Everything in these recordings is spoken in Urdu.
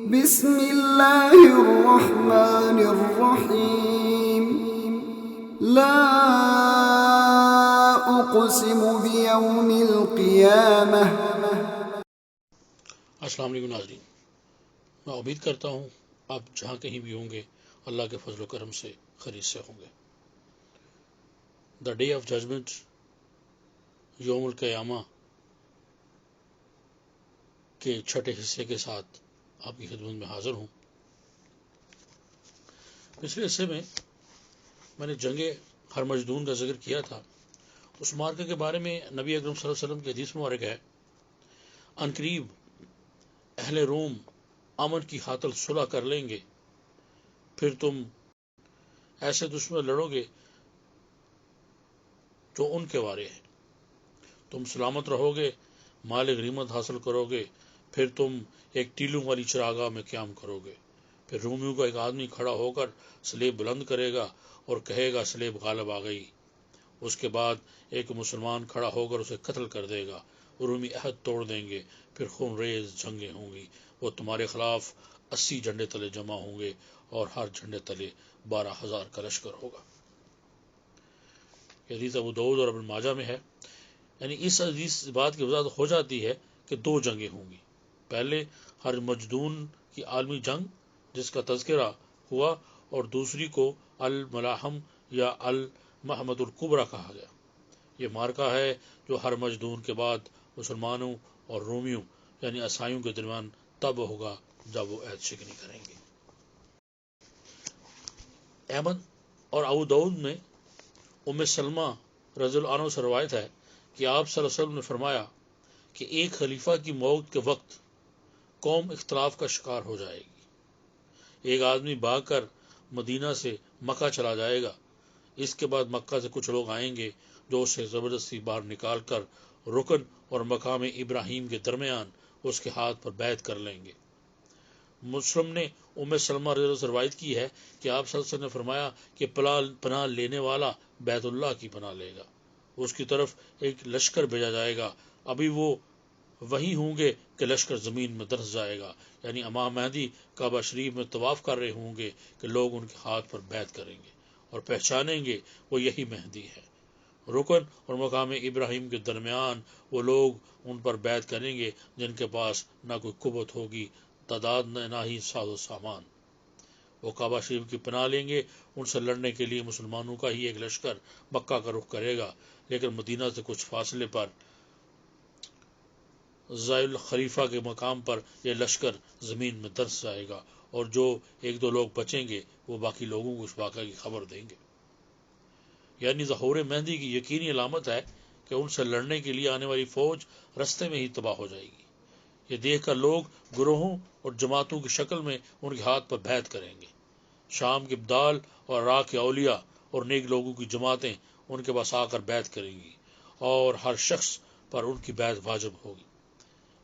بسم اللہ الرحمن الرحیم لا اقسم بیوم القیامہ۔ السلام علیکم ناظرین، میں امید کرتا ہوں آپ جہاں کہیں بھی ہوں گے اللہ کے فضل و کرم سے خیریت سے ہوں گے۔ دا ڈے آف ججمنٹ، یوم القیامہ کے چھٹے حصے کے ساتھ آپ کی خدمت میں حاضر ہوں۔ پچھلے حصے میں نے جنگ ہرمجدون کا ذکر کیا تھا۔ اس مارکے کے بارے میں نبی اکرم صلی اللہ علیہ وسلم کی حدیث مبارک ہے، عنقریب اہل روم امن کی خاطر صلح کر لیں گے، پھر تم ایسے دشمن لڑو گے جو ان کے وارے ہیں، تم سلامت رہو گے، مال غنیمت حاصل کرو گے، پھر تم ایک ٹیلوں والی چراگاہ میں قیام کرو گے، پھر رومیوں کا ایک آدمی کھڑا ہو کر سلیب بلند کرے گا اور کہے گا سلیب غالب آ گئی۔ اس کے بعد ایک مسلمان کھڑا ہو کر اسے قتل کر دے گا، رومی عہد توڑ دیں گے، پھر خون ریز جنگیں ہوں گی، وہ تمہارے خلاف 80 جھنڈے تلے جمع ہوں گے اور ہر جھنڈے تلے 12,000 کا لشکر ہوگا۔ یہ حدیث ابو داؤد اور ابن ماجہ میں ہے۔ یعنی اس حدیث بات کی وضاحت ہو جاتی ہے کہ 2 جنگیں ہوں گی، پہلے ہرمجدون کی عالمی جنگ جس کا تذکرہ ہوا، اور دوسری کو الملاحم یا المحمد الکبریٰ کہا گیا۔ یہ مارکہ ہے جو ہرمجدون کے بعد مسلمانوں اور رومیوں یعنی عیسائیوں کے درمیان تب ہوگا جب وہ عہد شکنی کریں گے۔ احمد اور ابو داؤد میں ام سلمہ رضی اللہ عنہ سے روایت ہے کہ آپ صلی اللہ علیہ وسلم نے فرمایا کہ ایک خلیفہ کی موت کے وقت قوم اختلاف کا شکار ہو جائے گی۔ ایک آدمی بھاگ کر مدینہ سے مکہ چلا جائے گا، اس کے بعد مکہ سے کچھ لوگ آئیں گے جو اسے زبردستی باہر نکال کر رکن اور مقام ابراہیم کے درمیان اس کے ہاتھ پر بیعت کر لیں گے۔ مسلم نے ام سلمہ رضی اللہ عنہ سے روایت کی ہے کہ آپ صلی اللہ علیہ وسلم نے فرمایا کہ پناہ لینے والا بیت اللہ کی پناہ لے گا، اس کی طرف ایک لشکر بھیجا جائے گا، ابھی وہ وہی ہوں گے کہ لشکر زمین میں دھنس جائے گا، یعنی امام مہدی کعبہ شریف میں طواف کر رہے ہوں گے کہ لوگ ان کے ہاتھ پر بیعت کریں گے اور پہچانیں گے وہ یہی مہدی ہے۔ رکن اور مقام ابراہیم کے درمیان وہ لوگ ان پر بیعت کریں گے جن کے پاس نہ کوئی قوت ہوگی، تعداد نہ ہی ساز و سامان۔ وہ کعبہ شریف کی پناہ لیں گے، ان سے لڑنے کے لیے مسلمانوں کا ہی ایک لشکر مکہ کا رخ کرے گا، لیکن مدینہ سے کچھ فاصلے پر ذائل خلیفہ کے مقام پر یہ لشکر زمین میں دھنس جائے گا، اور جو 1-2 لوگ بچیں گے وہ باقی لوگوں کو اس واقعہ کی خبر دیں گے۔ یعنی ظہور مہدی کی یقینی علامت ہے کہ ان سے لڑنے کے لیے آنے والی فوج رستے میں ہی تباہ ہو جائے گی۔ یہ دیکھ کر لوگ گروہوں اور جماعتوں کی شکل میں ان کے ہاتھ پر بیعت کریں گے۔ شام کے ابدال اور عراق کے اولیاء اور نیک لوگوں کی جماعتیں ان کے پاس آ کر بیعت کریں گی، اور ہر شخص پر ان کی بیعت واجب ہوگی۔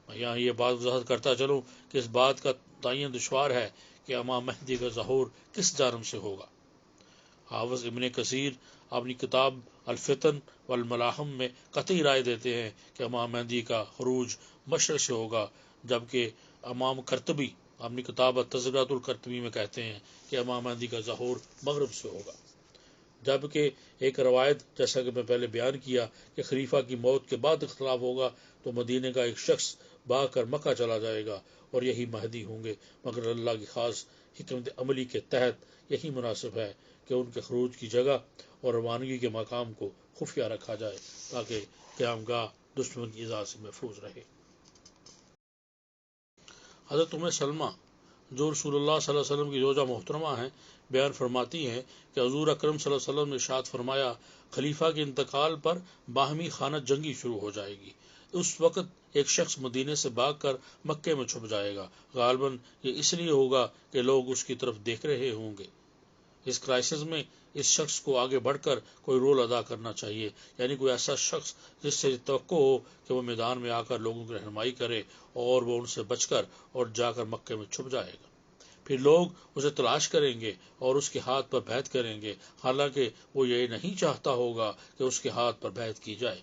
میں یہاں یہ بات وضاحت کرتا چلوں کہ اس بات کا تعین دشوار ہے کہ امام مہدی کا ظہور کس جانب سے ہوگا۔ حافظ ابن کثیر اپنی کتاب الفتن والملاحم میں قطعی رائے دیتے ہیں کہ امام مہدی کا خروج مشرق سے ہوگا، جبکہ امام قرطبی اپنی کتاب تذکرۃ القرطبی میں کہتے ہیں کہ امام مہدی کا ظہور مغرب سے ہوگا۔ جبکہ ایک روایت جیسا کہ میں پہلے بیان کیا کہ خلیفہ کی موت کے بعد اختلاف ہوگا تو مدینے کا ایک شخص بھاگ کر مکہ چلا جائے گا اور یہی مہدی ہوں گے، مگر اللہ کی خاص حکمت عملی کے تحت یہی مناسب ہے کہ ان کے خروج کی جگہ اور روانگی کے مقام کو خفیہ رکھا جائے تاکہ قیام گاہ دشمن کی اذا سے محفوظ رہے۔ حضرت ام سلمہ جو رسول اللہ صلی اللہ علیہ وسلم کی زوجہ محترمہ ہیں بیان فرماتی ہیں کہ حضور اکرم صلی اللہ علیہ وسلم نے ارشاد فرمایا، خلیفہ کے انتقال پر باہمی خانہ جنگی شروع ہو جائے گی۔ اس وقت ایک شخص مدینے سے بھاگ کر مکے میں چھپ جائے گا، غالباً یہ اس لیے ہوگا کہ لوگ اس کی طرف دیکھ رہے ہوں گے۔ اس کرائسس میں اس شخص کو آگے بڑھ کر کوئی رول ادا کرنا چاہیے، یعنی کوئی ایسا شخص جس سے توقع ہو کہ وہ میدان میں آ کر لوگوں کی رہنمائی کرے اور وہ ان سے بچ کر اور جا کر مکے میں چھپ جائے گا۔ پھر لوگ اسے تلاش کریں گے اور اس کے ہاتھ پر بیعت کریں گے، حالانکہ وہ یہ نہیں چاہتا ہوگا کہ اس کے ہاتھ پر بیعت کی جائے،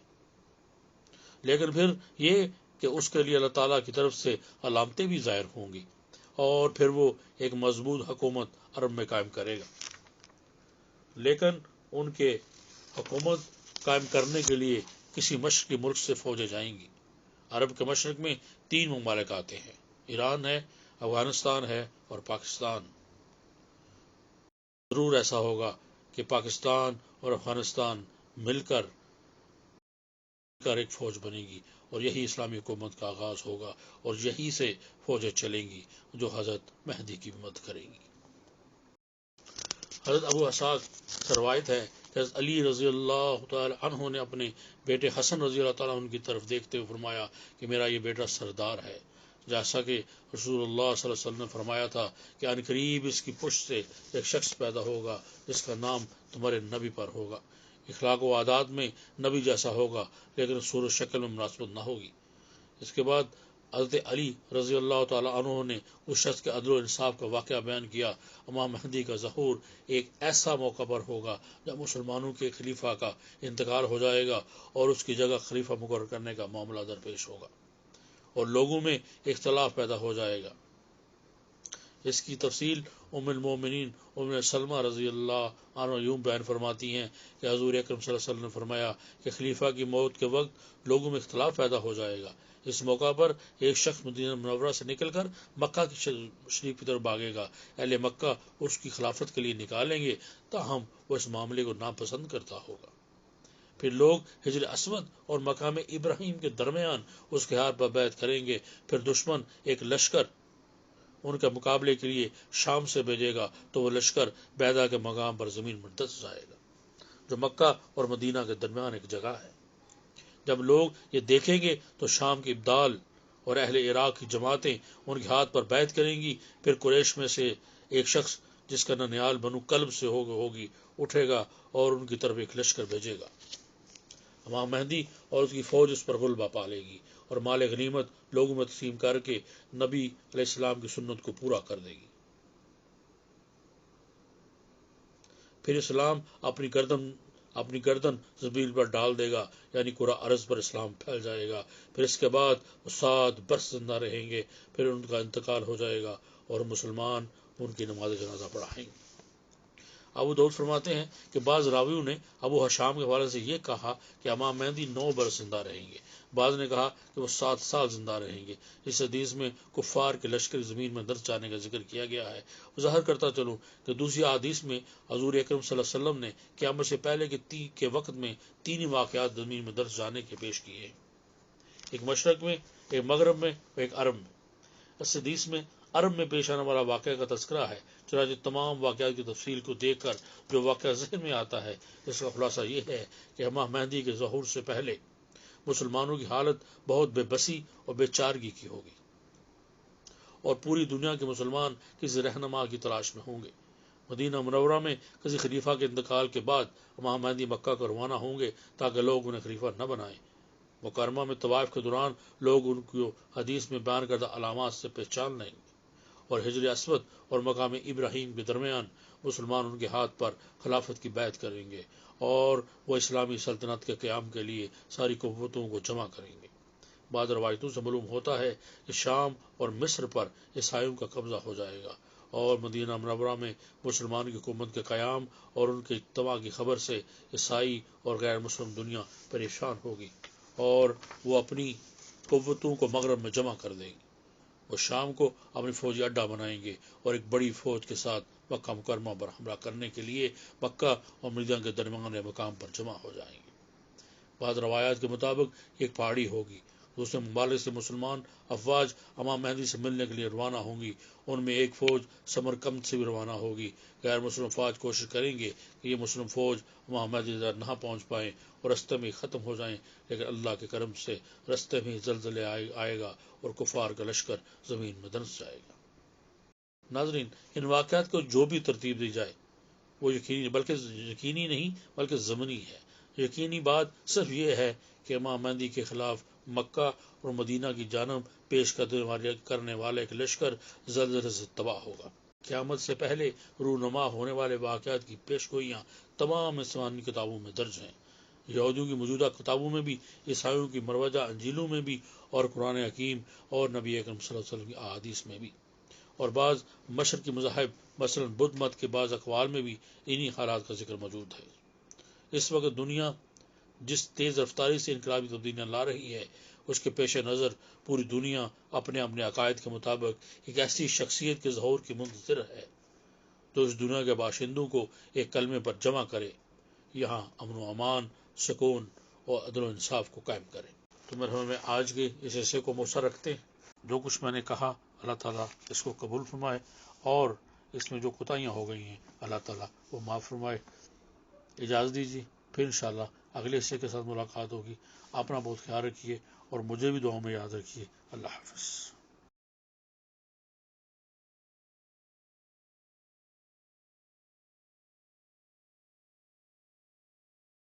لیکن پھر یہ کہ اس کے لیے اللہ تعالیٰ کی طرف سے علامتیں بھی ظاہر ہوں گی۔ اور پھر وہ ایک مضبوط حکومت عرب میں قائم کرے گا۔ لیکن ان کے حکومت قائم کرنے کے لیے کسی مشرقی ملک سے فوجیں جائیں گی۔ عرب کے مشرق میں 3 ممالک آتے ہیں، ایران ہے، افغانستان ہے اور پاکستان۔ ضرور ایسا ہوگا کہ پاکستان اور افغانستان مل کر ایک فوج بنے گی، اور یہی اسلامی حکومت کا آغاز ہوگا، اور یہی سے فوجیں چلیں گی جو حضرت مہدی کی مدد کریں گی۔ حضرت ابو اسحاق سے روایت ہے کہ حضرت علی رضی اللہ تعالی عنہ نے اپنے بیٹے حسن رضی اللہ تعالیٰ عنہ کی طرف دیکھتے ہوئے فرمایا کہ میرا یہ بیٹا سردار ہے، جیسا کہ رسول اللہ صلی اللہ علیہ وسلم نے فرمایا تھا کہ ان قریب اس کی پشت سے ایک شخص پیدا ہوگا جس کا نام تمہارے نبی پر ہوگا، اخلاق و عادات میں نبی جیسا ہوگا لیکن صورت شکل میں مناسبت نہ ہوگی۔ اس کے بعد حضرت علی رضی اللہ تعالیٰ عنہ نے اس شخص کے عدل و انصاف کا واقعہ بیان کیا۔ امام مہدی کا ظہور ایک ایسا موقع پر ہوگا جب مسلمانوں کے خلیفہ کا انتقال ہو جائے گا اور اس کی جگہ خلیفہ مقرر کرنے کا معاملہ درپیش ہوگا اور لوگوں میں اختلاف پیدا ہو جائے گا۔ اس کی تفصیل ام المومنین ام سلمہ رضی اللہ عنہ یوں بیان فرماتی ہیں کہ حضور اکرم صلی اللہ علیہ وسلم نے فرمایا کہ خلیفہ کی موت کے وقت لوگوں میں اختلاف پیدا ہو جائے گا۔ اس موقع پر ایک شخص مدینہ منورہ سے نکل کر مکہ کی شریف کی طرف بھاگے گا، اہل مکہ اس کی خلافت کے لیے نکالیں گے، تاہم وہ اس معاملے کو ناپسند کرتا ہوگا۔ پھر لوگ حجر اسود اور مقام ابراہیم کے درمیان اس کے ہاتھ پر بیعت کریں گے، پھر دشمن ایک لشکر ان کے مقابلے کے لیے شام سے بھیجے گا تو وہ لشکر بیدا کے مقام پر زمین میں دس جائے گا جو مکہ اور مدینہ کے درمیان ایک جگہ ہے۔ جب لوگ یہ دیکھیں گے تو شام کی ابدال اور اہل عراق کی جماعتیں ان کے ہاتھ پر بیعت کریں گی، پھر قریش میں سے ایک شخص جس کا ننیال بنو کلب سے ہوگی اٹھے گا اور ان کی طرف ایک لشکر بھیجے گا۔ امام مہدی اور اس کی فوج اس پر غلبہ پالے گی اور مال غنیمت لوگوں میں تقسیم کر کے نبی علیہ السلام کی سنت کو پورا کر دے گی۔ پھر اسلام اپنی گردن زمین پر ڈال دے گا، یعنی کرہ ارض پر اسلام پھیل جائے گا۔ پھر اس کے بعد وہ 7 برس زندہ رہیں گے، پھر ان کا انتقال ہو جائے گا اور مسلمان ان کی نماز جنازہ پڑھائیں گے۔ ابو داؤد فرماتے ہیں کہ بعض راویوں نے ابو حشام کے حوالے سے یہ کہا کہ امام مہدی 9 برس زندہ رہیں گے، بعض نے کہا کہ وہ 7 سال زندہ رہیں گے۔ اس حدیث میں کفار کے لشکر زمین میں درس جانے کا ذکر کیا گیا ہے۔ ظاہر کرتا چلوں کہ دوسری حدیث میں حضور اکرم صلی اللہ علیہ وسلم نے قیامت سے پہلے کے وقت میں 3 واقعات زمین میں درس جانے کے پیش کیے ہیں، ایک مشرق میں، ایک مغرب میں اور ایک عرب میں۔ اس حدیث میں عرب میں پیش آنے والا واقعہ کا تذکرہ ہے، چنانچہ تمام واقعات کی تفصیل کو دیکھ کر جو واقعہ ذہن میں آتا ہے اس کا خلاصہ یہ ہے کہ امام مہدی کے ظہور سے پہلے مسلمانوں کی حالت بہت بے بسی اور بے چارگی کی ہوگی اور پوری دنیا کے مسلمان کسی رہنما کی تلاش میں ہوں گے۔ مدینہ منورہ میں کسی خلیفہ کے انتقال کے بعد امام مہدی مکہ کو روانہ ہوں گے تاکہ لوگ انہیں خلیفہ نہ بنائیں۔ مکرمہ میں طواف کے دوران لوگ ان کو حدیث میں بیان کردہ علامات سے پہچان لیں گے اور حجر اسود اور مقام ابراہیم کے درمیان مسلمان ان کے ہاتھ پر خلافت کی بیعت کریں گے اور وہ اسلامی سلطنت کے قیام کے لیے ساری قوتوں کو جمع کریں گے۔ بعض روایتوں سے معلوم ہوتا ہے کہ شام اور مصر پر عیسائیوں کا قبضہ ہو جائے گا اور مدینہ منورہ میں مسلمانوں کی حکومت کے قیام اور ان کے اجتماع کی خبر سے عیسائی اور غیر مسلم دنیا پریشان ہوگی اور وہ اپنی قوتوں کو مغرب میں جمع کر دیں گے۔ وہ شام کو اپنی فوجی اڈا بنائیں گے اور ایک بڑی فوج کے ساتھ مکہ مکرمہ پر حملہ کرنے کے لیے مکہ اور مدینہ کے درمیان مقام پر جمع ہو جائیں گے۔ بعض روایات کے مطابق ایک پہاڑی ہوگی، دوسرے ممالک سے مسلمان افواج امام مہدی سے ملنے کے لیے روانہ ہوں گی، ان میں ایک فوج سمرقند سے بھی روانہ ہوگی۔ غیر مسلم افواج کوشش کریں گے کہ یہ مسلم فوج امام مہدی تک نہ پہنچ پائیں اور رستے میں ختم ہو جائیں، لیکن اللہ کے کرم سے رستے میں زلزلے آئے گا اور کفار کا لشکر زمین میں دنس جائے گا۔ ناظرین، ان واقعات کو جو بھی ترتیب دی جائے وہ یقینی نہیں بلکہ ضمنی ہے۔ یقینی بات صرف یہ ہے کہ امام مہدی کے خلاف مکہ اور مدینہ کی جانب پیش کرنے والے ایک لشکر زلزلے سے تباہ ہوگا۔ قیامت سے پہلے رونما ہونے والے واقعات کی پیش گوئیاں تمام آسمانی کتابوں میں درج ہیں، یہودیوں کی موجودہ کتابوں میں بھی، عیسائیوں کی مروجہ انجیلوں میں بھی اور قرآن حکیم اور نبی اکرم صلی اللہ علیہ وسلم کی احادیث میں بھی۔ اور بعض مشرقی مذاہب مثلا بدھ مت کے بعض اقوال میں بھی انہی حالات کا ذکر موجود ہے۔ اس وقت دنیا جس تیز رفتاری سے انقلابی تبدیلیاں لا رہی ہے، اس کے پیش نظر پوری دنیا اپنے اپنے عقائد کے مطابق ایک ایسی شخصیت کے ظہور کی منتظر ہے جو اس دنیا کے باشندوں کو ایک کلمے پر جمع کرے، یہاں امن و امان، سکون اور عدل و انصاف کو قائم کرے۔ تو مرحبا میں آج کے اس حصے کو مؤثر رکھتے ہیں۔ جو کچھ میں نے کہا اللہ تعالیٰ اس کو قبول فرمائے، اور اس میں جو کوتاہیاں ہو گئی ہیں اللہ تعالیٰ وہ معاف فرمائے۔ اجازت دیجیے، پھر انشاءاللہ اگلے حصے کے ساتھ ملاقات ہوگی۔ اپنا بہت خیال رکھیے اور مجھے بھی دعاؤں میں یاد رکھیے۔ اللہ حافظ۔